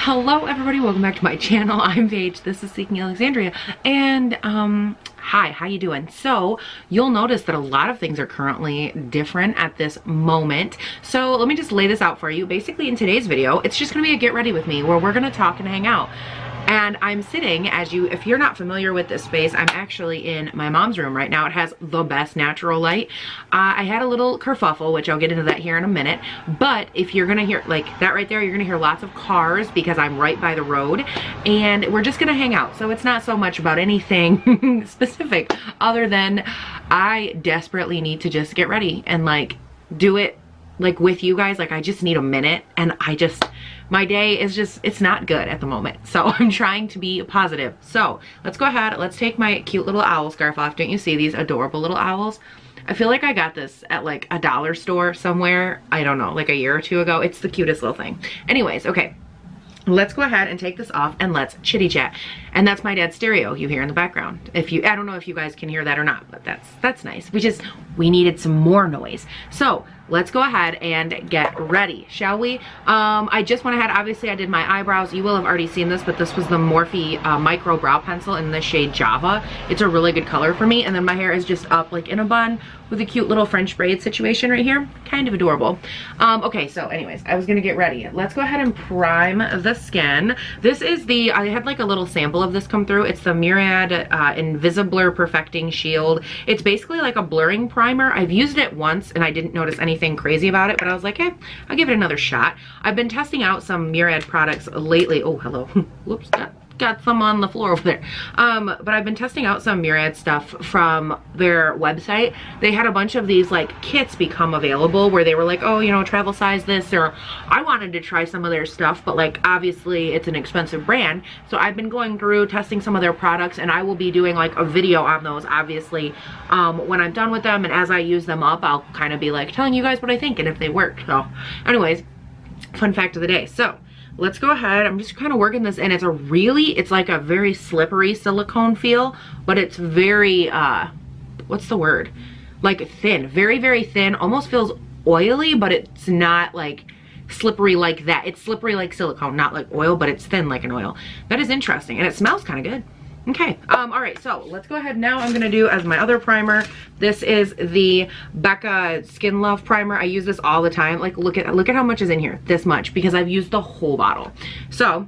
Hello everybody, welcome back to my channel. I'm Paige, this is Seeking Alexandria, and hi, how you doing? So you'll notice that a lot of things are currently different at this moment. So let me just lay this out for you. Basically in today's video, it's just gonna be a get ready with me where we're gonna talk and hang out. And I'm sitting, if you're not familiar with this space, I'm actually in my mom's room right now. It has the best natural light. I had a little kerfuffle, which I'll get into that here in a minute. But if you're gonna hear, like that right there, you're gonna hear lots of cars because I'm right by the road. And we're just gonna hang out. So it's not so much about anything specific other than I desperately need to just get ready and like do it like with you guys. Like I just need a minute, and my day is just, it's not good at the moment. So I'm trying to be positive. So let's go ahead, let's take my cute little owl scarf off. Don't you see these adorable little owls? I feel like I got this at like a dollar store somewhere, I don't know, like a year or two ago. It's the cutest little thing. Anyways, okay. Let's go ahead and take this off and let's chitty chat. And that's my dad's stereo you hear in the background. I don't know if you guys can hear that or not, but that's nice. We needed some more noise. So let's go ahead and get ready, shall we? I just went ahead, obviously I did my eyebrows. You will have already seen this, but this was the Morphe micro brow pencil in the shade Java. It's a really good color for me. And then my hair is just up like in a bun with a cute little French braid situation right here. Kind of adorable. Okay, so anyways, I was gonna get ready. Let's go ahead and prime the skin. This is I had like a little sample of this come through. It's the Myriad Invisablur Perfecting Shield. It's basically like a blurring primer. I've used it once and I didn't notice anything crazy about it, but I was like, I'll give it another shot. I've been testing out some Myriad products lately. Oh, hello. Whoops, got some on the floor over there. But I've been testing out some Myriad stuff from their website. They had a bunch of these like kits become available where they were like, oh, you know, travel size this, or I wanted to try some of their stuff, but like obviously it's an expensive brand. So I've been going through testing some of their products, and I will be doing like a video on those obviously when I'm done with them, and as I use them up, I'll kind of be like telling you guys what I think and if they work. So anyways, fun fact of the day. So let's go ahead. I'm just kind of working this in. It's like a very slippery silicone feel, but it's very, what's the word? Like thin, very, very thin, almost feels oily, but it's not like slippery like that. It's slippery like silicone, not like oil, but it's thin like an oil. That is interesting, and it smells kind of good. Okay, all right, so let's go ahead now. I'm gonna do as my other primer. This is the Becca Skin Love Primer. I use this all the time. Like, look at how much is in here, this much, because I've used the whole bottle. So,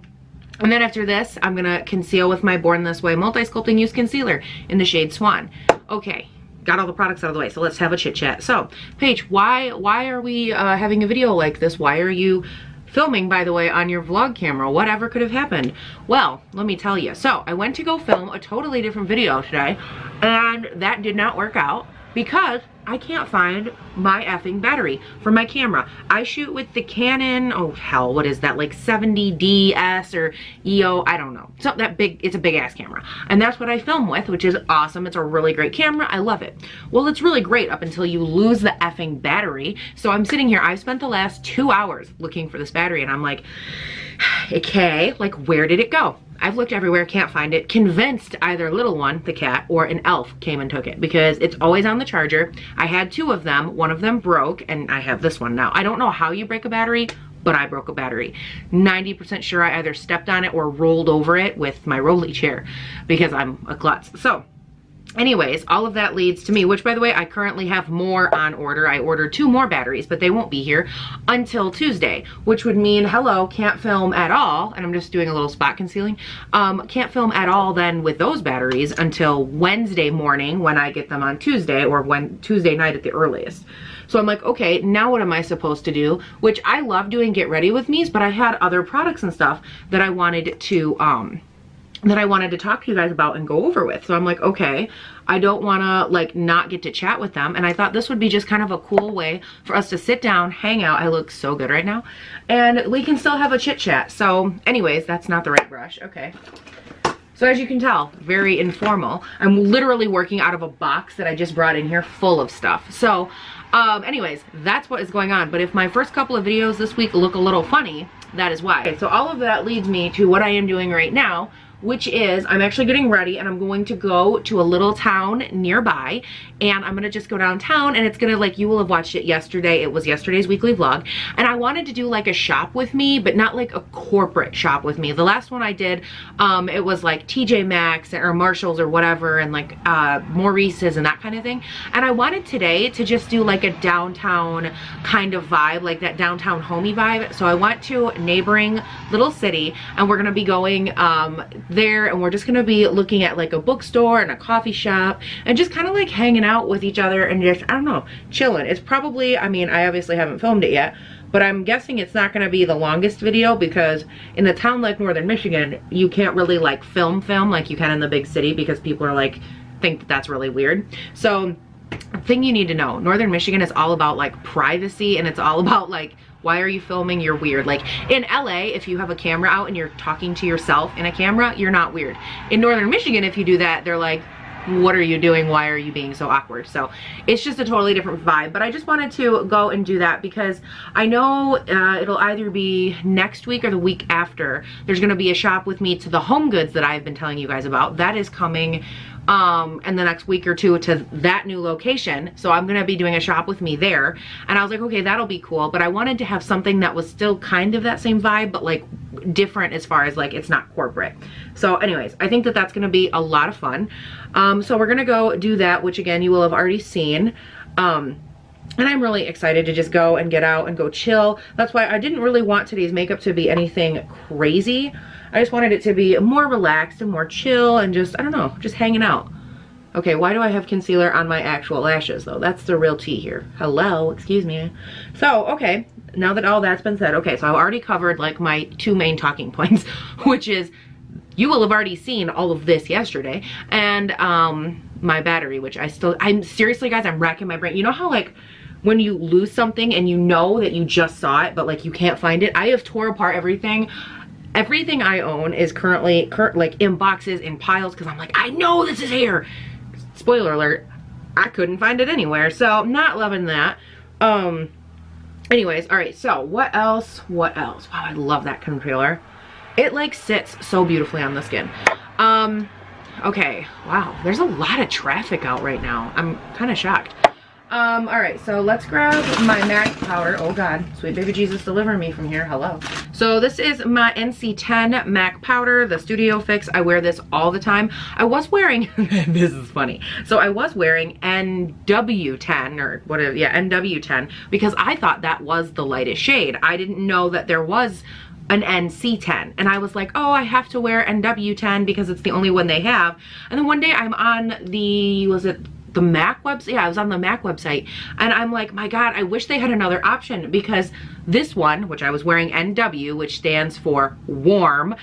and then after this, I'm gonna conceal with my Born This Way Multi-Sculpting Youth Concealer in the shade Swan. Okay, got all the products out of the way, so let's have a chit chat. So, Paige, why are we having a video like this? Why are you filming, by the way, on your vlog camera? Whatever could have happened? Well, let me tell you. So I went to go film a totally different video today, and that did not work out because I can't find my effing battery for my camera. I shoot with the Canon, oh hell, what is that, like 70DS or EO, I don't know. So that big, it's a big ass camera. And that's what I film with, which is awesome. It's a really great camera, I love it. Well, it's really great up until you lose the effing battery. So I'm sitting here, I've spent the last 2 hours looking for this battery, and I'm like, okay, like where did it go? I've looked everywhere, can't find it. Convinced either little one, the cat, or an elf came and took it because it's always on the charger. I had 2 of them, one of them broke, and I have this one now. I don't know how you break a battery, but I broke a battery. 90% sure I either stepped on it or rolled over it with my rolly chair because I'm a klutz. So anyways, all of that leads to me, which by the way, I currently have more on order. I ordered 2 more batteries, but they won't be here until Tuesday, which would mean, hello, can't film at all. And I'm just doing a little spot concealing. Can't film at all then with those batteries until Wednesday morning when I get them on Tuesday, or Tuesday night at the earliest. So I'm like, okay, now what am I supposed to do? Which I love doing get ready with me's, but I had other products and stuff that I wanted to, talk to you guys about and go over with. So I'm like, okay, I don't want to like not get to chat with them. And I thought this would be just kind of a cool way for us to sit down, hang out. I look so good right now. And we can still have a chit chat. So anyways, that's not the right brush. Okay. So as you can tell, very informal. I'm literally working out of a box that I just brought in here full of stuff. So anyways, that's what is going on. But if my first couple of videos this week look a little funny, that is why. Okay, so all of that leads me to what I am doing right now, which is I'm actually getting ready and I'm going to go to a little town nearby, and I'm gonna just go downtown, and it's gonna, like, you will have watched it yesterday. It was yesterday's weekly vlog, and I wanted to do like a shop with me, but not like a corporate shop with me. The last one I did, it was like TJ Maxx or Marshalls or whatever, and like Maurice's and that kind of thing. And I wanted today to just do like a downtown kind of vibe, like that downtown homey vibe. So I went to a neighboring little city, and we're gonna be going there, and we're just gonna be looking at like a bookstore and a coffee shop and just kind of like hanging out with each other and just, I don't know, chilling. It's probably, I mean, I obviously haven't filmed it yet, but I'm guessing it's not gonna be the longest video, because in a town like Northern Michigan, you can't really like film like you can in the big city, because people are like, think that that's really weird. So thing you need to know, Northern Michigan is all about like privacy, and it's all about like, why are you filming? You're weird. Like in LA, if you have a camera out and you're talking to yourself in a camera, you're not weird. In Northern Michigan, if you do that, they're like, what are you doing? Why are you being so awkward? So it's just a totally different vibe. But I just wanted to go and do that because I know it'll either be next week or the week after. There's gonna be a shop with me to the Home Goods that I've been telling you guys about. That is coming in the next week or two to that new location. So I'm gonna be doing a shop with me there. And I was like, okay, that'll be cool. But I wanted to have something that was still kind of that same vibe, but like different as far as like it's not corporate. So anyways, I think that that's gonna be a lot of fun. So we're gonna go do that, which again, you will have already seen. And I'm really excited to just go and get out and go chill. That's why I didn't really want today's makeup to be anything crazy. I just wanted it to be more relaxed and more chill and just, I don't know, just hanging out. Okay, why do I have concealer on my actual lashes though? That's the real tea here. Hello, excuse me. So, okay, now that all that's been said, okay, so I've already covered like my two main talking points, which is, you will have already seen all of this yesterday, and my battery, which I'm seriously guys, I'm racking my brain. You know how like when you lose something and you know that you just saw it, but like you can't find it? I have tore apart everything. Everything I own is currently like in boxes, in piles, because I'm like, I know this is here. Spoiler alert, I couldn't find it anywhere, so I'm not loving that. Anyways, all right, so what else? Wow, I love that concealer. It like sits so beautifully on the skin. Okay, wow, there's a lot of traffic out right now. I'm kind of shocked. All right, so let's grab my MAC powder. Oh God, sweet baby Jesus, deliver me from here, hello. So this is my NC10 MAC powder, the Studio Fix. I wear this all the time. I was wearing, this is funny. So I was wearing NW10 or whatever, yeah, NW10, because I thought that was the lightest shade. I didn't know that there was an NC10, and I was like, oh, I have to wear NW10 because it's the only one they have. And then one day I'm on the, was it the MAC website? Yeah, I was on the MAC website, and I'm like, my God, I wish they had another option, because this one, which I was wearing NW, which stands for warm,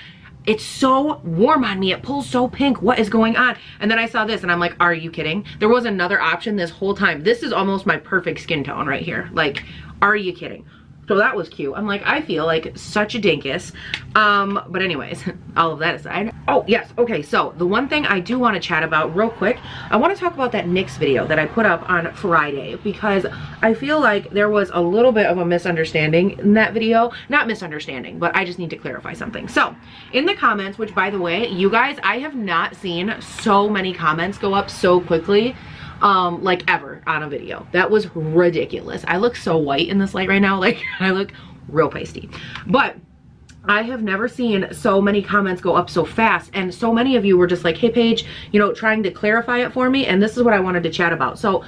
it's so warm on me. It pulls so pink. What is going on? And then I saw this and I'm like, are you kidding? There was another option this whole time. This is almost my perfect skin tone right here. Like, are you kidding? So that was cute. I'm like, I feel like such a dinkus. But anyways, all of that aside. Oh, yes. Okay, so the one thing I do want to chat about real quick, I want to talk about that Nyx video that I put up on Friday, because I feel like there was a little bit of a misunderstanding in that video. Not misunderstanding, but I just need to clarify something. So, in the comments, which by the way, you guys, I have not seen so many comments go up so quickly. Like ever on a video. That was ridiculous. I look so white in this light right now. Like, I look real pasty. But I have never seen so many comments go up so fast, and so many of you were just like, hey Paige, you know, trying to clarify it for me, and this is what I wanted to chat about. So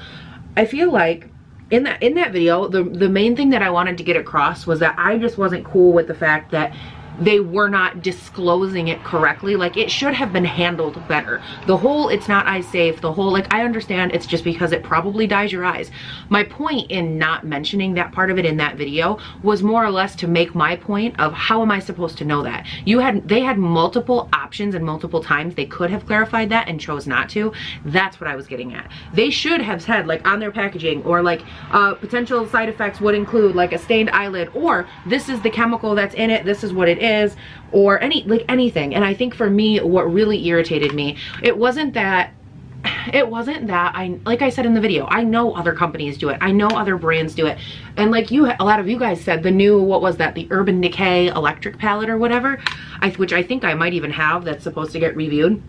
I feel like in that video, the main thing that I wanted to get across was that I just wasn't cool with the fact that they were not disclosing it correctly. Like, it should have been handled better. The whole it's not eye safe, the whole, like, I understand it's just because it probably dyes your eyes. My point in not mentioning that part of it in that video was more or less to make my point of how am I supposed to know that? They had multiple options and multiple times they could have clarified that and chose not to. That's what I was getting at. They should have said, like, on their packaging, or like potential side effects would include like a stained eyelid, or this is the chemical that's in it, this is what it is, or anything. And I think for me, what really irritated me, it wasn't that it wasn't that. Like I said in the video, I know other companies do it. I know other brands do it. And like a lot of you guys said, the new, what was that? The Urban Decay electric palette or whatever, which I think I might even have, that's supposed to get reviewed.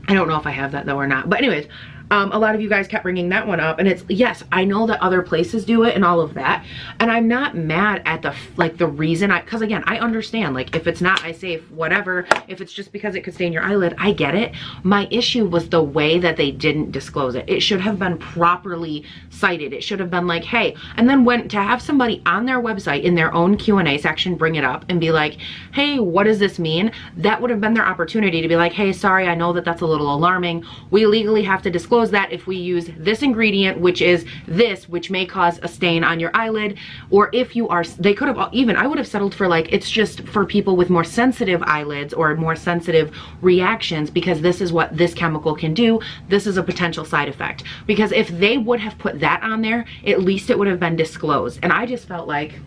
I don't know if I have that though or not. But anyways, a lot of you guys kept bringing that one up, and it's, yes, I know that other places do it and all of that, and I'm not mad at the reason, because again, I understand, like, if it's not eye safe, whatever, if it's just because it could stain your eyelid, I get it. My issue was the way that they didn't disclose it. It should have been properly cited. It should have been like, hey, and then to have somebody on their website in their own Q&A section bring it up and be like, hey, what does this mean? That would have been their opportunity to be like, hey, sorry, I know that that's a little alarming. We legally have to disclose that if we use this ingredient, which is this, which may cause a stain on your eyelid, or if you are, they could have even, I would have settled for like, it's just for people with more sensitive eyelids or more sensitive reactions, because this is what this chemical can do. This is a potential side effect. Because if they would have put that on there, at least it would have been disclosed. And I just felt like,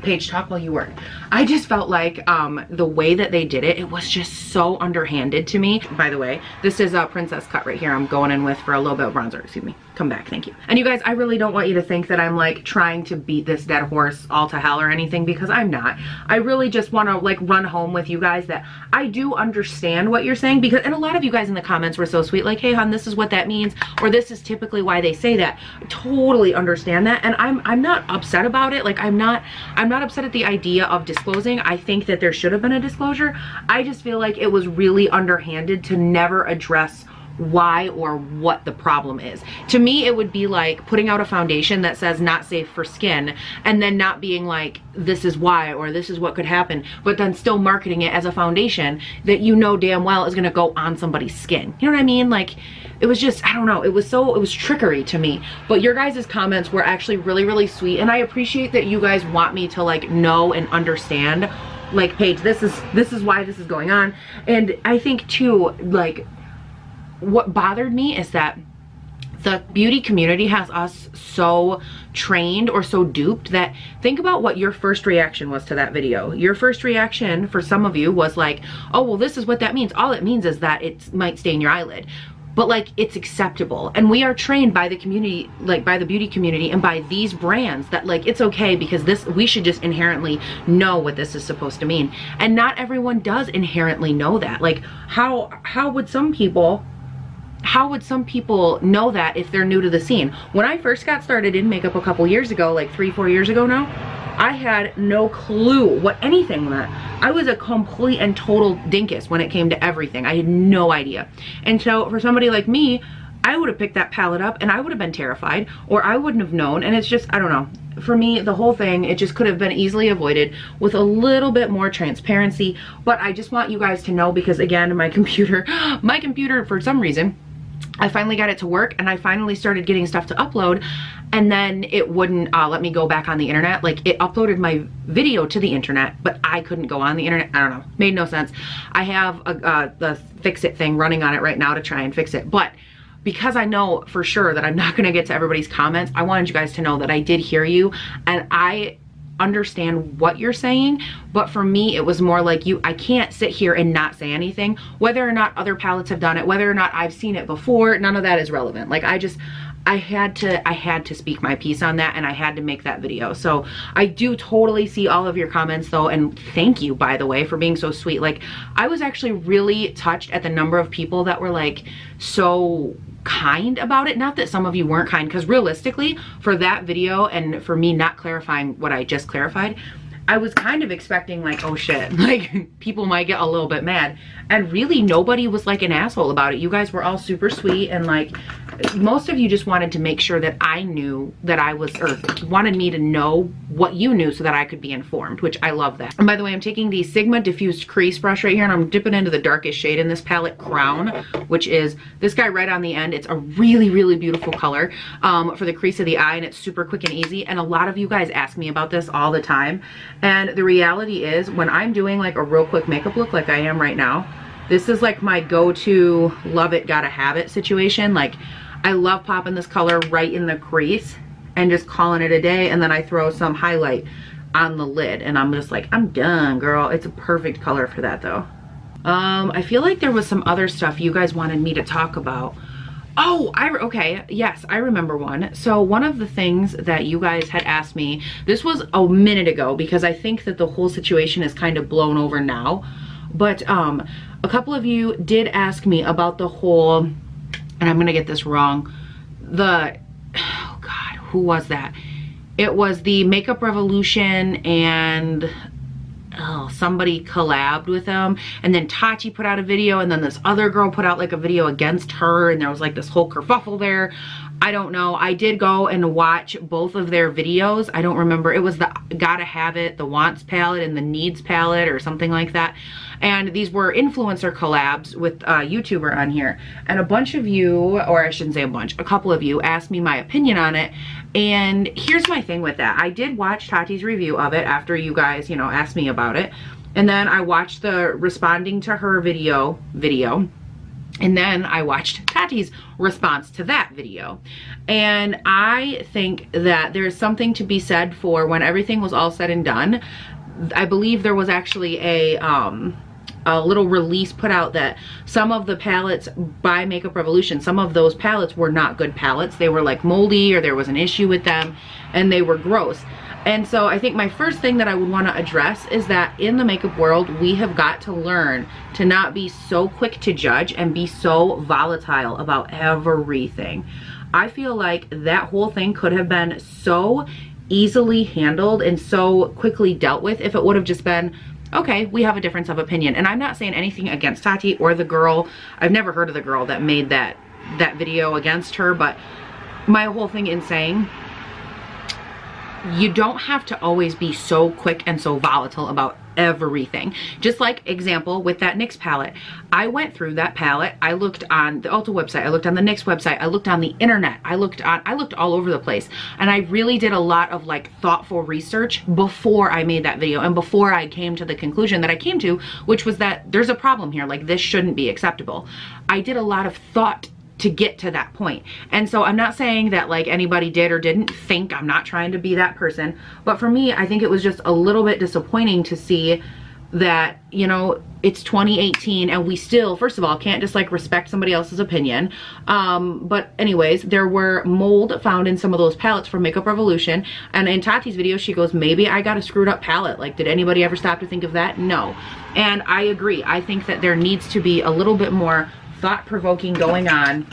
Paige, talk while you work. I just felt like the way that they did it, it was just so underhanded to me. By the way, this is a princess cut right here I'm going in with for a little bit of bronzer. Excuse me. Come back, thank you. And you guys, I really don't want you to think that I'm like trying to beat this dead horse all to hell or anything, because I'm not. I really just want to like run home with you guys that I do understand what you're saying, because, and a lot of you guys in the comments were so sweet, like, hey hon, this is what that means, or this is typically why they say that. I totally understand that, and I'm not upset about it. Like, I'm not upset at the idea of disclosing. I think that there should have been a disclosure. I just feel like it was really underhanded to never address why or what the problem is. To me, it would be like putting out a foundation that says not safe for skin, and then not being like, this is why, or this is what could happen, but then still marketing it as a foundation that you know damn well is gonna go on somebody's skin. You know what I mean? Like, it was just, I don't know, it was trickery to me. But your guys' comments were actually really, really sweet, and I appreciate that you guys want me to like know and understand, like, Paige, this is why this is going on. And I think too, like, what bothered me is that the beauty community has us so trained or so duped that, think about what your first reaction was to that video. Your first reaction for some of you was like, oh, well, this is what that means. All it means is that it might stain your eyelid. But like, it's acceptable, and we are trained by the community, like by the beauty community and by these brands, that like, it's okay, because this, we should just inherently know what this is supposed to mean. And not everyone does inherently know that. Like, how would some people know that if they're new to the scene? When I first got started in makeup a couple years ago, like 3-4 years ago now, I had no clue what anything meant. I was a complete and total dinkus when it came to everything. I had no idea. And so for somebody like me, I would have picked that palette up and I would have been terrified, or I wouldn't have known. And it's just, I don't know. For me, the whole thing, it just could have been easily avoided with a little bit more transparency. But I just want you guys to know, because again, my computer, for some reason, I finally got it to work, and I finally started getting stuff to upload, and then it wouldn't let me go back on the internet. Like, it uploaded my video to the internet, but I couldn't go on the internet. I don't know, made no sense. I have the fix it thing running on it right now to try and fix it, but because I know for sure that I'm not gonna get to everybody's comments, I wanted you guys to know that I did hear you, and I understand what you're saying. But for me, it was more like, I can't sit here and not say anything. Whether or not other palettes have done it, whether or not I've seen it before, none of that is relevant. Like, I had to speak my piece on that, and I had to make that video. So I do totally see all of your comments though, and thank you, by the way, for being so sweet. Like, I was actually really touched at the number of people that were like so kind about it. Not that some of you weren't kind, because realistically, for that video and for me not clarifying what I just clarified, I was kind of expecting like, oh shit, like people might get a little bit mad. And really nobody was like an asshole about it. You guys were all super sweet, and like most of you just wanted to make sure that I knew that I was, or wanted me to know what you knew so that I could be informed, which I love that. And by the way, I'm taking the Sigma diffused crease brush right here, and I'm dipping into the darkest shade in this palette, Crown, which is this guy right on the end. It's a really, really beautiful color for the crease of the eye, and it's super quick and easy. And a lot of you guys ask me about this all the time. And the reality is, when I'm doing like a real quick makeup look like I am right now, this is like my go-to love it, gotta have it situation. Like, I love popping this color right in the crease and just calling it a day, and then I throw some highlight on the lid, and I'm just like, I'm done, girl. It's a perfect color for that though. I feel like there was some other stuff you guys wanted me to talk about. Oh, okay, yes, I remember one. So one of the things that you guys had asked me, this was a minute ago because I think that the whole situation is kind of blown over now. But a couple of you did ask me about the whole, and I'm gonna get this wrong, oh God, who was that? It was the Makeup Revolution and somebody collabed with them, and then Tati put out a video, and then this other girl put out like a video against her, and there was like this whole kerfuffle there. I don't know. I did go and watch both of their videos. I don't remember. It was the Gotta Have It, the Wants palette, and the Needs palette, or something like that. And these were influencer collabs with a YouTuber on here. And a bunch of you, or I shouldn't say a bunch, a couple of you asked me my opinion on it. And here's my thing with that. I did watch Tati's review of it after you guys, you know, asked me about it. And then I watched the responding to her video. And then I watched Tati's response to that video. And I think that there's something to be said for when everything was all said and done. I believe there was actually a little release put out that some of the palettes by Makeup Revolution, some of those palettes were not good palettes. They were like moldy, or there was an issue with them, and they were gross. And so I think my first thing that I would want to address is that in the makeup world, we have got to learn to not be so quick to judge and be so volatile about everything. I feel like that whole thing could have been so easily handled and so quickly dealt with if it would have just been, okay, we have a difference of opinion. And I'm not saying anything against Tati or the girl. I've never heard of the girl that made that video against her, but my whole thing in saying, you don't have to always be so quick and so volatile about everything. Just like example with that NYX palette. I went through that palette. I looked on the Ulta website. I looked on the NYX website. I looked on the internet. I looked all over the place. And I really did a lot of like thoughtful research before I made that video and before I came to the conclusion that I came to, which was that there's a problem here. Like, this shouldn't be acceptable. I did a lot of thought to get to that point. And so I'm not saying that like anybody did or didn't think. I'm not trying to be that person. But for me, I think it was just a little bit disappointing to see that, you know, it's 2018 and we still, first of all, can't just like respect somebody else's opinion. But anyways, there were mold found in some of those palettes from Makeup Revolution. And in Tati's video, she goes, maybe I got a screwed up palette. Like, did anybody ever stop to think of that? No. And I agree. I think that there needs to be a little bit more thought-provoking going on,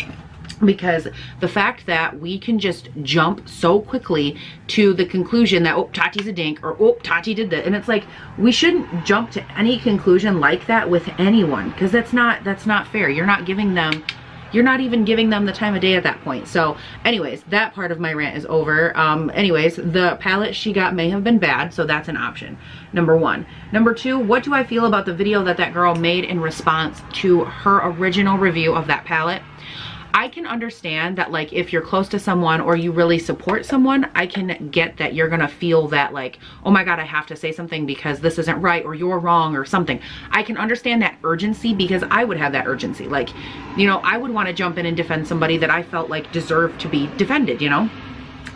because the fact that we can just jump so quickly to the conclusion that, oh, Tati's a dink, or oh, Tati did that, and it's like, we shouldn't jump to any conclusion like that with anyone, because that's not fair. You're not even giving them the time of day at that point. So anyways, that part of my rant is over. Anyways, the palette she got may have been bad, so that's an option. Number one. Number two, what do I feel about the video that girl made in response to her original review of that palette? I can understand that, like, if you're close to someone or you really support someone, I can get that you're gonna feel that, like, oh my God, I have to say something because this isn't right, or you're wrong, or something. I can understand that urgency, because I would have that urgency. Like, you know, I would want to jump in and defend somebody that I felt like deserved to be defended, you know?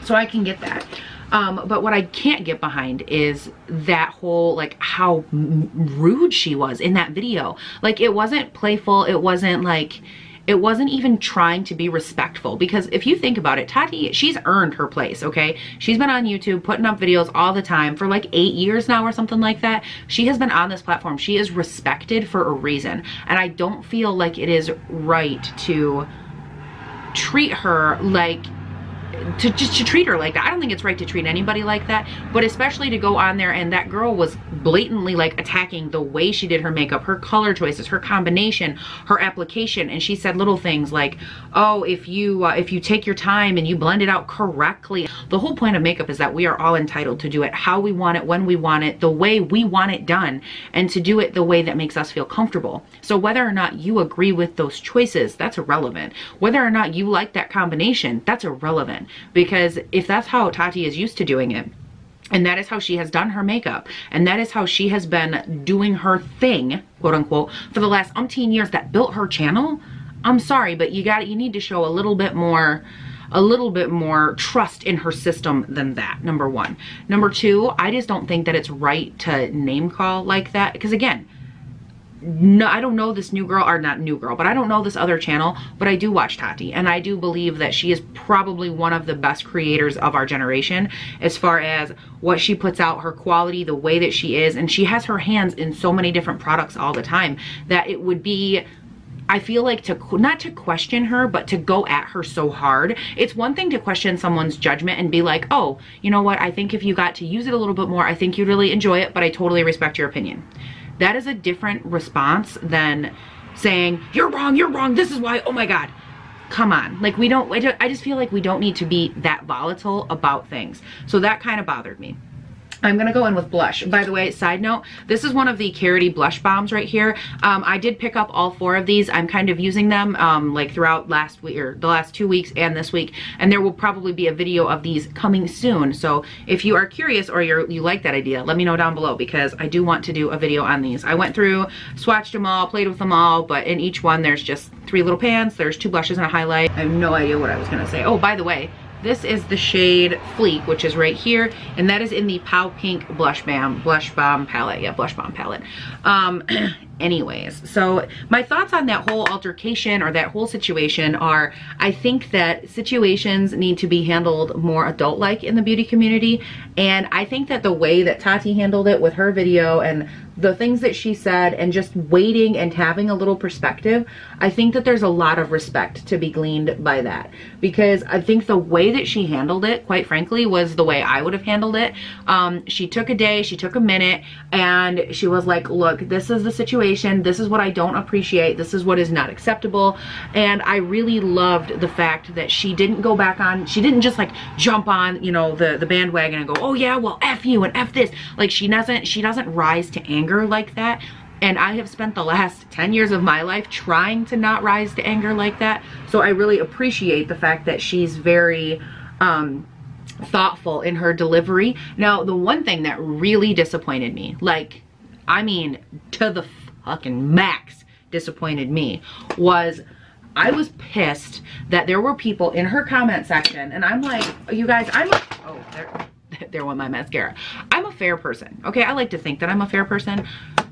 So I can get that. But what I can't get behind is that whole, like, how rude she was in that video. Like, it wasn't playful. It wasn't like, it wasn't even trying to be respectful, because if you think about it, Tati, she's earned her place, okay? She's been on YouTube putting up videos all the time for like 8 years now or something like that. She has been on this platform. She is respected for a reason. And I don't feel like it is right to treat her like, to treat her like that. I don't think it's right to treat anybody like that, but especially to go on there and that girl was blatantly like attacking the way she did her makeup, her color choices, her combination, her application. And she said little things like, oh, if you take your time and you blend it out correctly. The whole point of makeup is that we are all entitled to do it how we want it, when we want it, the way we want it done, and to do it the way that makes us feel comfortable. So whether or not you agree with those choices, that's irrelevant. Whether or not you like that combination, that's irrelevant. Because if that's how Tati is used to doing it, and that is how she has done her makeup, and that is how she has been doing her thing, quote unquote, for the last umpteen years that built her channel, I'm sorry, but you need to show a little bit more trust in her system than that, number one. Number two, I just don't think that it's right to name call like that, because again, no, I don't know this new girl, or not new girl, but I don't know this other channel, but I do watch Tati, and I do believe that she is probably one of the best creators of our generation as far as what she puts out, her quality, the way that she is, and she has her hands in so many different products all the time that it would be, I feel like, not to question her, but to go at her so hard. It's one thing to question someone's judgment and be like, oh, you know what, I think if you got to use it a little bit more, I think you'd really enjoy it, but I totally respect your opinion. That is a different response than saying, you're wrong, this is why, oh my God. Come on, like I just feel like we don't need to be that volatile about things. So that kind of bothered me. I'm gonna go in with blush. By the way, side note, this is one of the Carity blush bombs right here. I did pick up all 4 of these. I'm kind of using them like throughout last week, or the last 2 weeks and this week, and there will probably be a video of these coming soon. So if you are curious or you like that idea, let me know down below, because I do want to do a video on these. I went through, swatched them all, played with them all, but in each one there's just 3 little pans, there's 2 blushes and a highlight. I have no idea what I was gonna say. Oh, by the way, this is the shade Fleek, which is right here, and that is in the Pow Pink Blush Bomb palette. Yeah, Blush Bomb palette. Anyways, so my thoughts on that whole altercation or that whole situation are, I think that situations need to be handled more adult-like in the beauty community, and I think that the way that Tati handled it with her video and the things that she said and just waiting and having a little perspective, I think that there's a lot of respect to be gleaned by that, because I think the way that she handled it, quite frankly, was the way I would have handled it. She took a day, she took a minute, and she was like, look, this is the situation, this is what I don't appreciate, this is what is not acceptable. And I really loved the fact that she didn't go back on, she didn't just like jump on, you know, the bandwagon and go, oh yeah, well F you and F this. Like she doesn't rise to anger like that. And I have spent the last 10 years of my life trying to not rise to anger like that. So I really appreciate the fact that she's very thoughtful in her delivery. Now, the one thing that really disappointed me, like, I mean, to the fucking max disappointed me, was I was pissed that there were people in her comment section, and I'm like, you guys, oh, there went my mascara. I'm a fair person, okay? I like to think that I'm a fair person.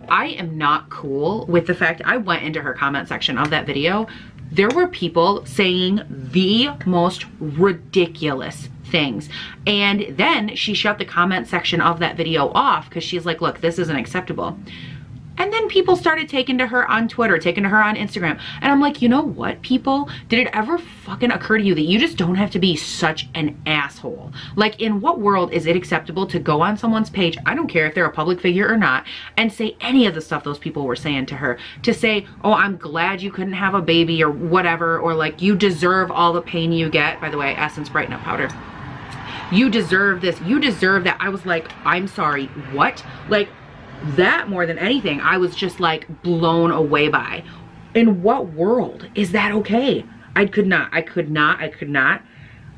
I am not cool with the fact I went into her comment section of that video. There were people saying the most ridiculous things. And then she shut the comment section of that video off because she's like, look, this isn't acceptable. And then people started taking to her on Twitter, taking to her on Instagram. And I'm like, you know what, people? Did it ever fucking occur to you that you just don't have to be such an asshole? Like, in what world is it acceptable to go on someone's page, I don't care if they're a public figure or not, and say any of the stuff those people were saying to her? To say, oh, I'm glad you couldn't have a baby or whatever, or like, you deserve all the pain you get. By the way, Essence Brighten Up Powder. You deserve this, you deserve that. I was like, I'm sorry, what? Like, that more than anything, I was just like blown away by. In what world is that okay? I could not.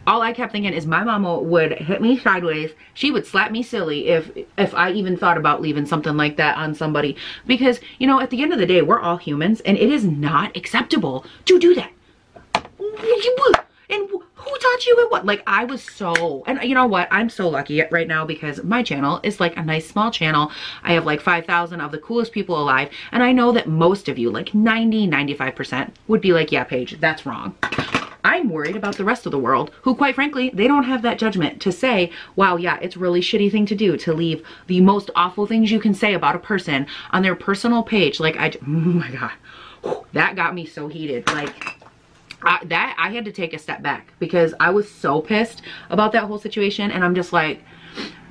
All I kept thinking is my mama would hit me sideways. She would slap me silly if I even thought about leaving something like that on somebody. Because, you know, at the end of the day, we're all humans, and it is not acceptable to do that. And who taught you what? Like, I was so, and you know what? I'm so lucky right now because my channel is like a nice small channel. I have like 5,000 of the coolest people alive. And I know that most of you, like 95% would be like, yeah, Paige, that's wrong. I'm worried about the rest of the world who, quite frankly, they don't have that judgment to say, wow, yeah, it's a really shitty thing to do to leave the most awful things you can say about a person on their personal page. Like, oh my God, that got me so heated. Like, I had to take a step back because I was so pissed about that whole situation. And I'm just like,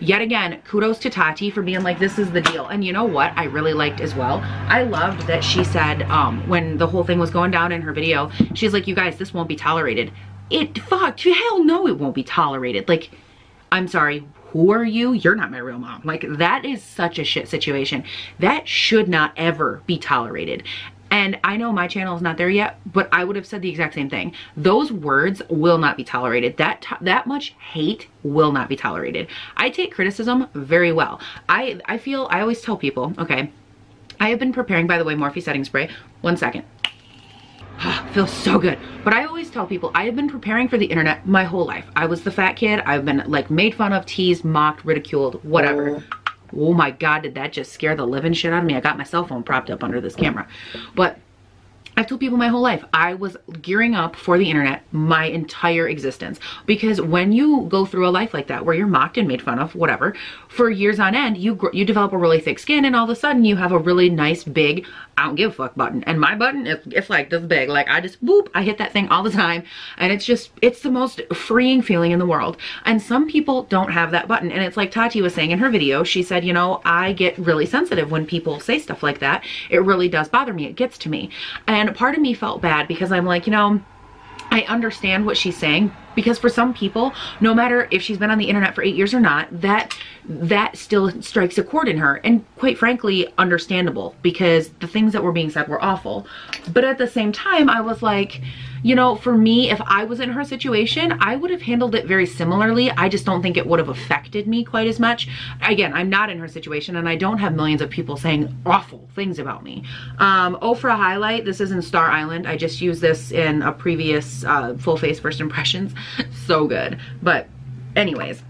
yet again, kudos to Tati for being like, this is the deal. And you know what I really liked as well? I loved that she said, when the whole thing was going down in her video, she's like, you guys, this won't be tolerated. Hell no, it won't be tolerated. Like, I'm sorry, who are you? You're not my real mom. Like, that is such a shit situation. That should not ever be tolerated. And I know my channel is not there yet, but I would have said the exact same thing. Those words will not be tolerated. That much hate will not be tolerated. I take criticism very well. I always tell people, okay, I have been preparing, by the way, Morphe setting spray. 1 second. Feels so good. But I always tell people, I have been preparing for the internet my whole life. I was the fat kid. I've been like made fun of, teased, mocked, ridiculed, whatever. Oh my God, did that just scare the living shit out of me? I got my cell phone propped up under this camera. But I've told people my whole life, I was gearing up for the internet my entire existence. Because when you go through a life like that, where you're mocked and made fun of, whatever, for years on end, you develop a really thick skin, and all of a sudden you have a really nice, big, I don't give a fuck button. And my button, it's like this big. Like I just, boop, I hit that thing all the time. And it's the most freeing feeling in the world. And some people don't have that button. And it's like Tati was saying in her video, she said, you know, I get really sensitive when people say stuff like that. It really does bother me. It gets to me. And part of me felt bad because I'm like, you know, I understand what she's saying, because for some people, no matter if she's been on the internet for 8 years or not, that still strikes a chord in her. And quite frankly, understandable, because the things that were being said were awful. But at the same time, I was like, you know, for me, if I was in her situation, I would have handled it very similarly. I just don't think it would have affected me quite as much. Again, I'm not in her situation, and I don't have millions of people saying awful things about me. Oh, for a highlight, this is in Star Island. I just used this in a previous full face first impressions. So good. But anyways,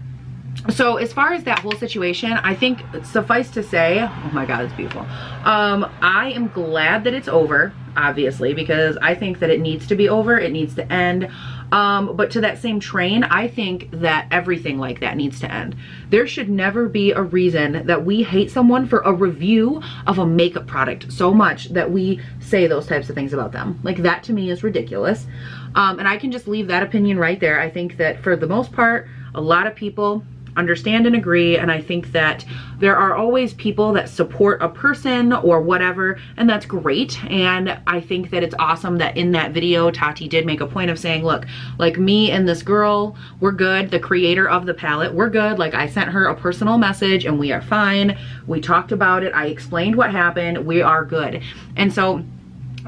so as far as that whole situation, I think suffice to say, oh my God, it's beautiful. I am glad that it's over, obviously, because I think that it needs to be over. It needs to end. But to that same train, I think that everything like that needs to end. There should never be a reason that we hate someone for a review of a makeup product so much that we say those types of things about them. Like, that to me is ridiculous. And I can just leave that opinion right there. I think that for the most part, a lot of people understand and agree, and I think that there are always people that support a person or whatever, and that's great. And I think that it's awesome that in that video, Tati did make a point of saying, look, like me and this girl, we're good. The creator of the palette, we're good. Like, I sent her a personal message and we are fine. We talked about it. I explained what happened. We are good. And so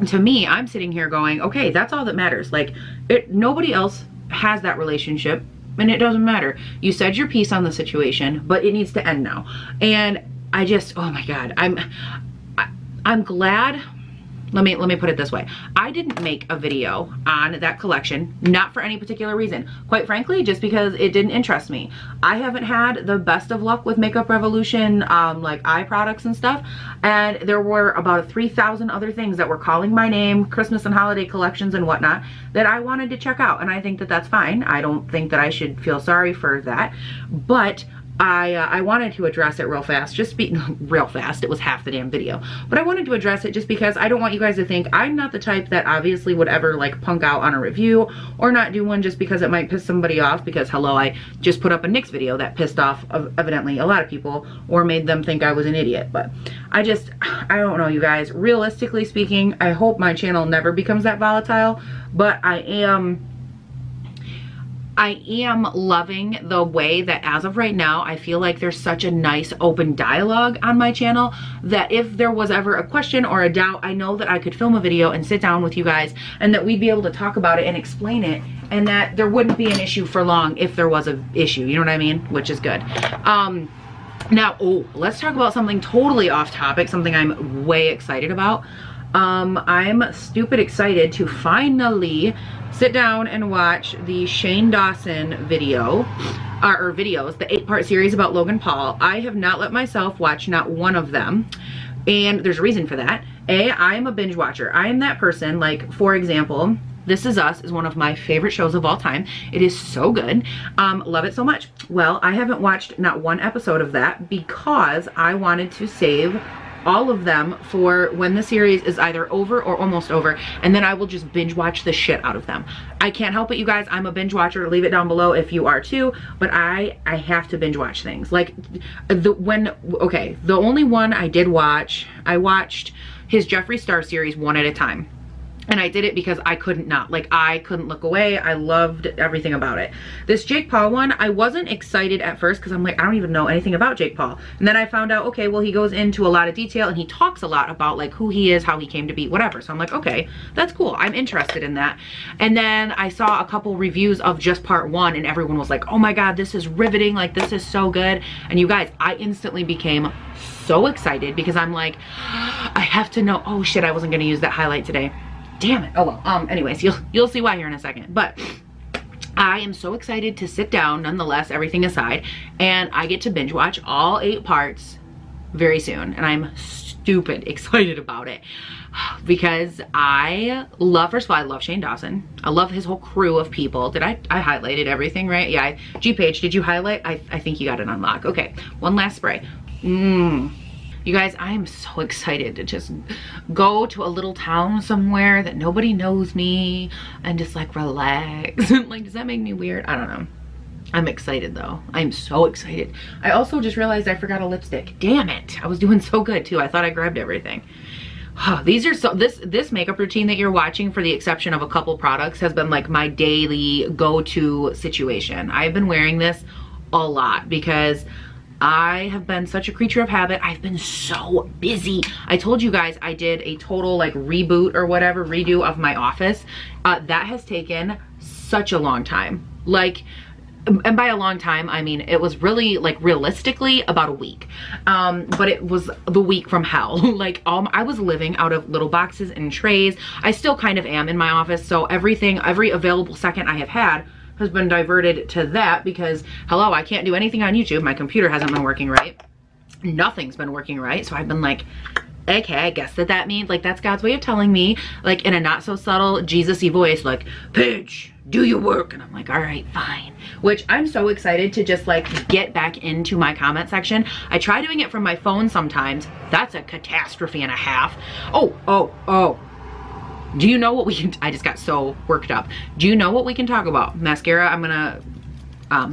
to me, I'm sitting here going, okay, that's all that matters. Like, nobody else has that relationship. And it doesn't matter. You said your piece on the situation, but it needs to end now. And I just, oh my God, I'm glad. Let me put it this way. I didn't make a video on that collection, not for any particular reason. Quite frankly, just because it didn't interest me. I haven't had the best of luck with Makeup Revolution, like eye products and stuff. And there were about 3,000 other things that were calling my name, Christmas and holiday collections and whatnot, that I wanted to check out. And I think that that's fine. I don't think that I should feel sorry for that. But I wanted to address it real fast, real fast, it was half the damn video, but I wanted to address it just because I don't want you guys to think I'm not the type that obviously would ever like punk out on a review or not do one just because it might piss somebody off, because hello, I just put up a Nyx video that pissed off evidently a lot of people or made them think I was an idiot. But I don't know, you guys, realistically speaking, I hope my channel never becomes that volatile, but I am loving the way that as of right now, I feel like there's such a nice open dialogue on my channel that if there was ever a question or a doubt, I know that I could film a video and sit down with you guys and that we'd be able to talk about it and explain it, and that there wouldn't be an issue for long if there was an issue, you know what I mean? Which is good. Now, let's talk about something totally off topic, something I'm way excited about. I'm stupid excited to finally sit down and watch the Shane Dawson video, or videos, the 8-part series about Logan Paul. I have not let myself watch not one of them, and there's a reason for that. I am a binge watcher. I am that person, like, for example, This Is Us is one of my favorite shows of all time. It is so good. Love it so much. Well, I haven't watched not one episode of that because I wanted to save all of them for when the series is either over or almost over, and then I will just binge watch the shit out of them. I can't help it, you guys. I'm a binge watcher. Leave it down below if you are too, but I have to binge watch things. Like the only one I did watch, I watched his Jeffree Star series one at a time. And I did it because I couldn't not. Like, I couldn't look away. I loved everything about it. This Jake Paul one, I wasn't excited at first because I'm like, I don't even know anything about Jake Paul. And then I found out, okay, well, he goes into a lot of detail and he talks a lot about like who he is, how he came to be, whatever. So I'm like, okay, that's cool. I'm interested in that. And then I saw a couple reviews of just part one and everyone was like, oh my God, this is riveting. Like, this is so good. And you guys, I instantly became so excited because I'm like, I have to know. Oh shit, I wasn't going to use that highlight today. Damn it. Oh well. Anyways, you'll see why here in a second. But I am so excited to sit down, nonetheless, everything aside, and I get to binge watch all 8 parts very soon, and I'm stupid excited about it because I love, first of all, I love Shane Dawson. I love his whole crew of people. Did I highlighted everything, right? Yeah, G-Page, did you highlight? I think you got it on lock. Okay, one last spray. You guys, I am so excited to just go to a little town somewhere that nobody knows me and just like relax. Like, does that make me weird? I don't know. I'm excited though. I'm so excited. I also just realized I forgot a lipstick. Damn it. I was doing so good too. I thought I grabbed everything. These are so, this makeup routine that you're watching, for the exception of a couple products, has been like my daily go-to situation. I've been wearing this a lot because I have been such a creature of habit. I've been so busy. I told you guys I did a total like reboot or whatever, redo of my office. That has taken such a long time. Like, and by a long time, I mean, it was really like realistically about a week. But it was the week from hell. Like, I was living out of little boxes and trays. I still kind of am in my office. So everything, every available second I have had has been diverted to that because, hello, I can't do anything on YouTube. My computer hasn't been working right. Nothing's been working right. So I've been like, okay, I guess that means, like, that's God's way of telling me, like, in a not so subtle Jesus-y voice, like, Paige, do your work. And I'm like, all right, fine. Which I'm so excited to just like get back into my comment section. I try doing it from my phone sometimes. That's a catastrophe and a half. Oh. Do you know what we can, I just got so worked up. Do you know what we can talk about? Mascara, I'm gonna,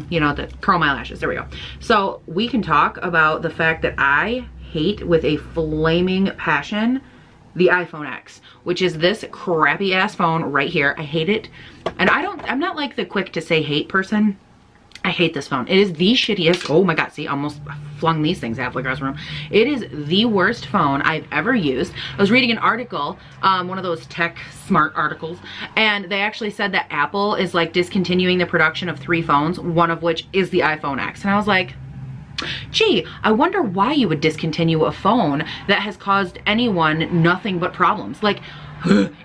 you know, the curl my lashes, there we go. So we can talk about the fact that I hate with a flaming passion the iPhone X, which is this crappy ass phone right here. I hate it. And I'm not like the quick to say hate person. I hate this phone. It is the shittiest. Oh my God, see, almost flung these things halfway across the room. It is the worst phone I've ever used. I was reading an article, one of those tech smart articles, and they actually said that Apple is like discontinuing the production of 3 phones, one of which is the iPhone X. And I was like, gee, I wonder why you would discontinue a phone that has caused anyone nothing but problems. Like,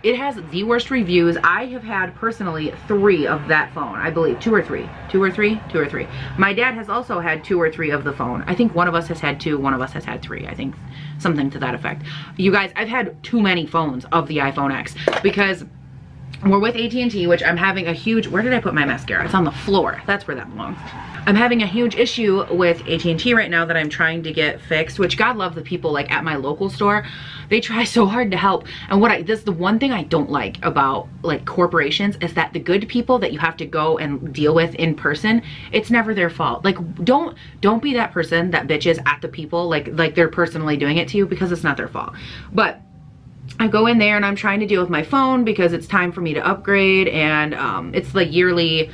it has the worst reviews. I have had personally 3 of that phone, I believe. 2 or 3. 2 or 3? 2 or 3. My dad has also had 2 or 3 of the phone. I think one of us has had 2, one of us has had 3. I think something to that effect. You guys, I've had too many phones of the iPhone X because we're with AT&T, which I'm having a huge, where did I put my mascara? It's on the floor. That's where that belongs. I'm having a huge issue with AT&T right now that I'm trying to get fixed, which God love the people like at my local store. They try so hard to help. And this is the one thing I don't like about like corporations is that the good people that you have to go and deal with in person, it's never their fault. Like, don't be that person that bitches at the people like they're personally doing it to you, because it's not their fault. But I go in there and I'm trying to deal with my phone because it's time for me to upgrade, and it's the yearly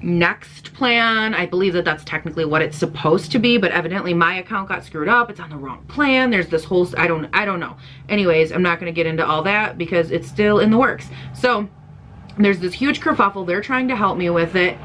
Next plan. I believe that that's technically what it's supposed to be, but evidently my account got screwed up. It's on the wrong plan. There's this whole, I don't know. Anyways, I'm not going to get into all that because it's still in the works. So there's this huge kerfuffle. They're trying to help me with it.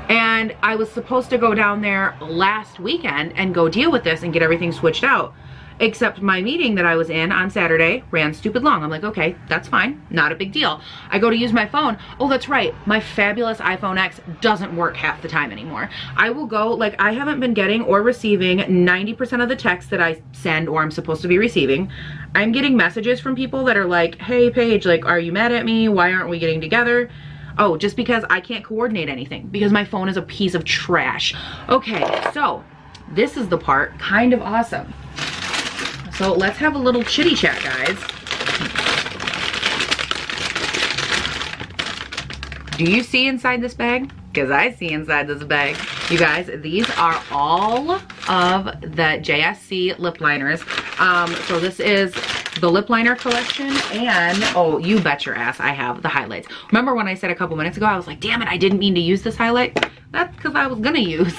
And I was supposed to go down there last weekend and go deal with this and get everything switched out. Except my meeting that I was in on Saturday ran stupid long. I'm like, okay, that's fine. Not a big deal. I go to use my phone. Oh, that's right. My fabulous iPhone X doesn't work half the time anymore. I will go, like, I haven't been getting or receiving 90% of the texts that I send or I'm supposed to be receiving. I'm getting messages from people that are like, hey, Paige, like, are you mad at me? Why aren't we getting together? Oh, just because I can't coordinate anything because my phone is a piece of trash. Okay, so this is the part, kind of awesome. So let's have a little chitty chat, guys. Do you see inside this bag? Because I see inside this bag. You guys, these are all of the JSC lip liners. So this is the lip liner collection, and oh, you bet your ass I have the highlights. Remember when I said a couple minutes ago, I was like, damn it, I didn't mean to use this highlight? That's because I was gonna use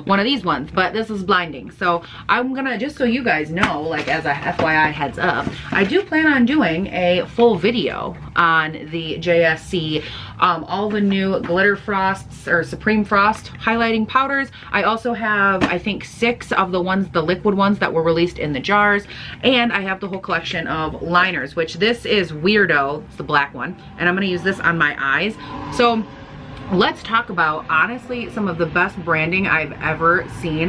one of these ones, but this is blinding. So I'm gonna, just so you guys know, like as a FYI heads up, I do plan on doing a full video on the JSC, all the new glitter frosts or Supreme Frost highlighting powders. I also have, I think, 6 of the ones, the liquid ones that were released in the jars, and I have the whole collection of liners, which this is Weirdo, it's the black one, and I'm gonna use this on my eyes. So let's talk about, honestly, some of the best branding I've ever seen.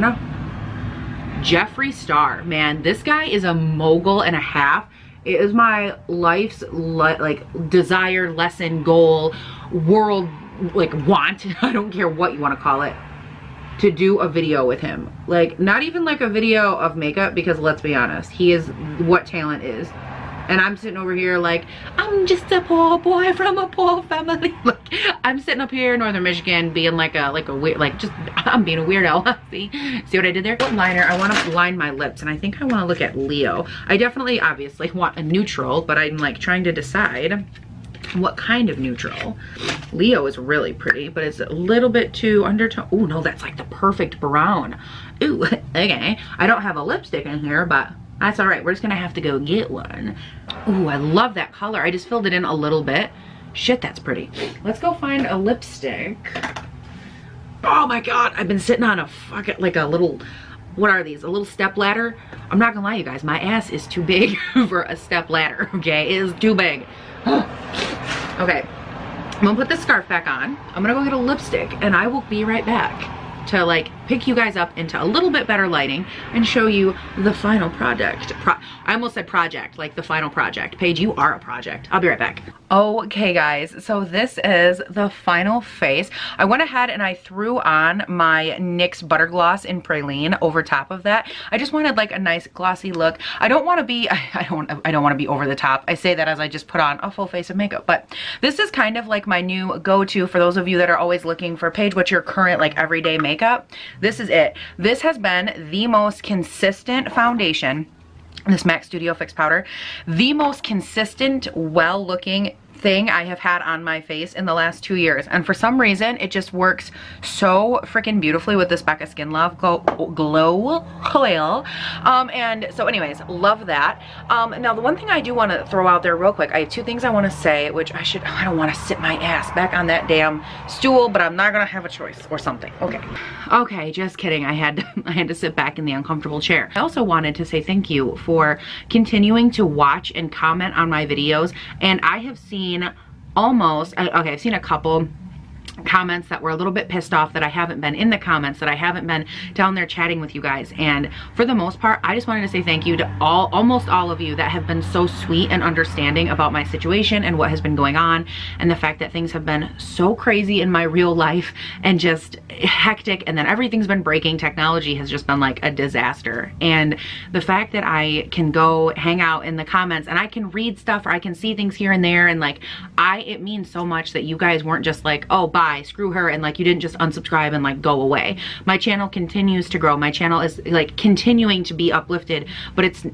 Jeffree Star, man, this guy is a mogul and a half. It is my life's like desire, lesson, goal, world, like want, I don't care what you want to call it, to do a video with him. Like, not even like a video of makeup, because let's be honest, he is what talent is. And I'm sitting over here like, I'm just a poor boy from a poor family. Like, I'm sitting up here in Northern Michigan being like a weird, like, just, I'm being a weirdo. See what I did there? What liner? I want to line my lips, and I think I want to look at Leo. I definitely, obviously, want a neutral, but I'm like trying to decide what kind of neutral. Leo is really pretty, but it's a little bit too undertone. Oh no, that's like the perfect brown. Ooh, okay. I don't have a lipstick in here, but that's all right. We're just gonna have to go get one. Ooh, I love that color. I just filled it in a little bit. Shit, that's pretty. Let's go find a lipstick. Oh my God, I've been sitting on a fucking, like a little, what are these? A little step ladder? I'm not gonna lie, you guys, my ass is too big for a step ladder, okay? It is too big. Okay, I'm gonna put this scarf back on. I'm gonna go get a lipstick, and I will be right back to like pick you guys up into a little bit better lighting and show you the final product. I almost said project, like the final project. Paige, you are a project. I'll be right back. Okay guys, so this is the final face. I went ahead and I threw on my NYX Butter Gloss in Praline over top of that. I just wanted like a nice glossy look. I don't want to be, I don't want to be over the top. I say that as I just put on a full face of makeup, but this is kind of like my new go-to for those of you that are always looking for, Paige, what's your current like everyday makeup? This is it. This has been the most consistent foundation, this MAC Studio Fix powder, the most consistent, well-looking thing I have had on my face in the last 2 years, and for some reason it just works so freaking beautifully with this Becca Skin Love glow oil. And so anyways, love that. Now the one thing I do want to throw out there real quick, I have two things I want to say, which I don't want to sit my ass back on that damn stool, but I'm not gonna have a choice or something. Okay, just kidding. I had to sit back in the uncomfortable chair. I also wanted to say thank you for continuing to watch and comment on my videos, and I have seen almost, okay, I've seen a couple comments that were a little bit pissed off that I haven't been in the comments, that I haven't been down there chatting with you guys, and for the most part I just wanted to say thank you to almost all of you that have been so sweet and understanding about my situation and what has been going on, and the fact that things have been so crazy in my real life and just hectic, and then everything's been breaking. Technology has just been like a disaster, and the fact that I can go hang out in the comments and I can read stuff, or I can see things here and there, and like it means so much that you guys weren't just like, oh bye, screw her, and like you didn't just unsubscribe and like go away. My channel continues to grow. My channel is like continuing to be uplifted, but it's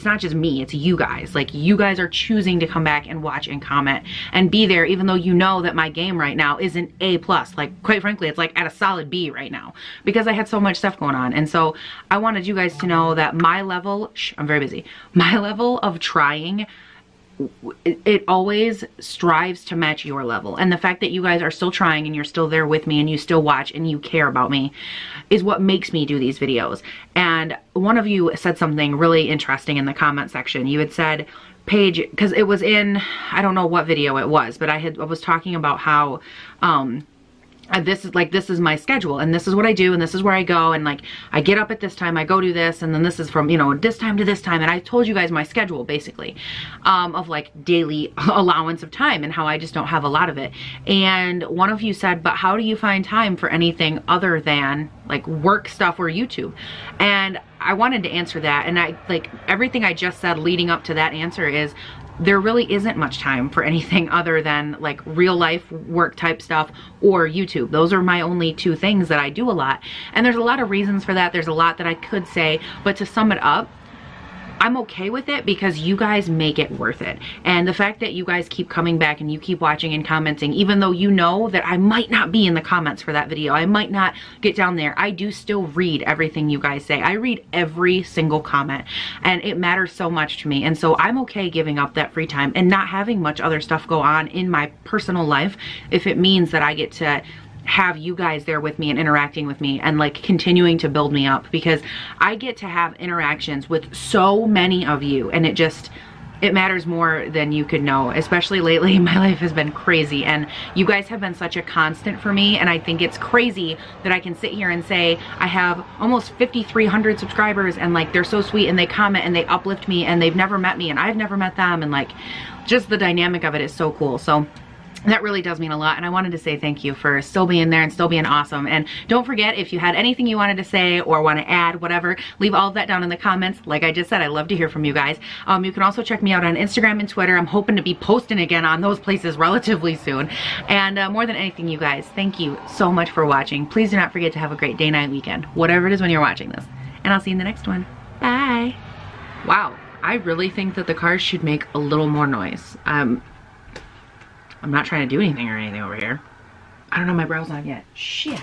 not just me, it's you guys. Like, you guys are choosing to come back and watch and comment and be there, even though you know that my game right now isn't A+. Like, quite frankly, it's like at a solid B right now because I had so much stuff going on. And so I wanted you guys to know that my level, I'm very busy, my level of trying, it always strives to match your level, and the fact that you guys are still trying and you're still there with me and you still watch and you care about me is what makes me do these videos. And one of you said something really interesting in the comment section. You had said, Paige, because it was in, I don't know what video it was, but I was talking about how this is my schedule, and this is what I do, and this is where I go, and like I get up at this time, I go do this, and then this is from, you know, this time to this time, and I told you guys my schedule basically of like daily allowance of time, and how I just don't have a lot of it. And one of you said, but how do you find time for anything other than like work stuff or YouTube? And I wanted to answer that, and I like everything I just said leading up to that answer is there really isn't much time for anything other than like real life work type stuff or YouTube. Those are my only two things that I do a lot. And there's a lot of reasons for that. There's a lot that I could say, but to sum it up, I'm okay with it because you guys make it worth it. And the fact that you guys keep coming back and you keep watching and commenting, even though you know that I might not be in the comments for that video, I might not get down there, I do still read everything you guys say. I read every single comment, and it matters so much to me. And so I'm okay giving up that free time and not having much other stuff go on in my personal life if it means that I get to have you guys there with me and interacting with me and like continuing to build me up, because I get to have interactions with so many of you, and it just, it matters more than you could know, especially lately. My life has been crazy, and you guys have been such a constant for me, and I think it's crazy that I can sit here and say I have almost 5,300 subscribers, and like they're so sweet, and they comment and they uplift me, and they've never met me and I've never met them, and like just the dynamic of it is so cool. So that really does mean a lot, and I wanted to say thank you for still being there and still being awesome. And don't forget, if you had anything you wanted to say or want to add, whatever, leave all of that down in the comments. Like I just said, I love to hear from you guys. You can also check me out on Instagram and Twitter. I'm hoping to be posting again on those places relatively soon. And more than anything, you guys, thank you so much for watching. Please do not forget to have a great day, night, weekend, whatever it is when you're watching this. And I'll see you in the next one. Bye. Wow, I really think that the cars should make a little more noise. I'm not trying to do anything or anything over here. I don't know, my brow's on yet. Shit.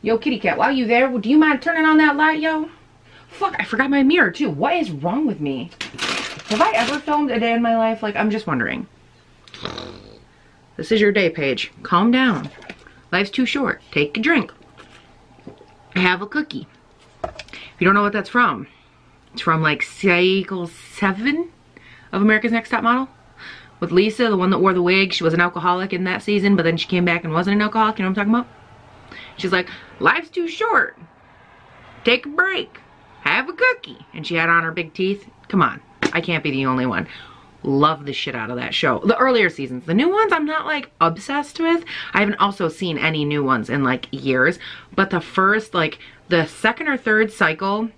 Yo, kitty cat, while you there, do you mind turning on that light, yo? Fuck, I forgot my mirror too. What is wrong with me? Have I ever filmed a day in my life? Like, I'm just wondering. This is your day, Paige. Calm down. Life's too short. Take a drink. Have a cookie. If you don't know what that's from, it's from like cycle 7 of America's Next Top Model. With Lisa, the one that wore the wig. She was an alcoholic in that season, but then she came back and wasn't an alcoholic. You know what I'm talking about? She's like, life's too short. Take a break. Have a cookie. And she had on her big teeth. Come on. I can't be the only one. Love the shit out of that show. The earlier seasons. The new ones I'm not like obsessed with. I haven't also seen any new ones in like years. But the first, like the second or third cycle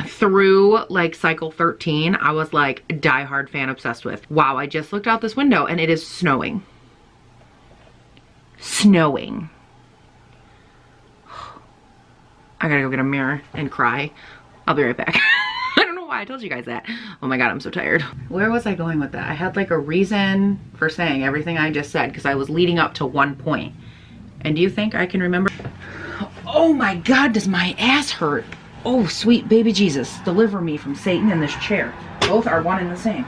through like cycle 13, I was like diehard fan, obsessed with. Wow, I just looked out this window and it is snowing. Snowing. I gotta go get a mirror and cry. I'll be right back. I don't know why I told you guys that. Oh my god, I'm so tired. Where was I going with that? I had like a reason for saying everything I just said because I was leading up to one point. And do you think I can remember? Oh my god, does my ass hurt? Oh, sweet baby Jesus, deliver me from Satan in this chair. Both are one and the same.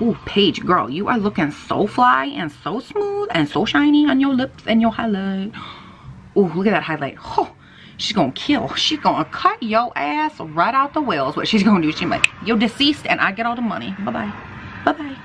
Ooh, Paige, girl, you are looking so fly and so smooth and so shiny on your lips and your highlight. Ooh, look at that highlight. Oh, she's gonna kill. She's gonna cut your ass right out the wells. What she's gonna do, she's like, you're deceased and I get all the money. Bye-bye. Bye-bye.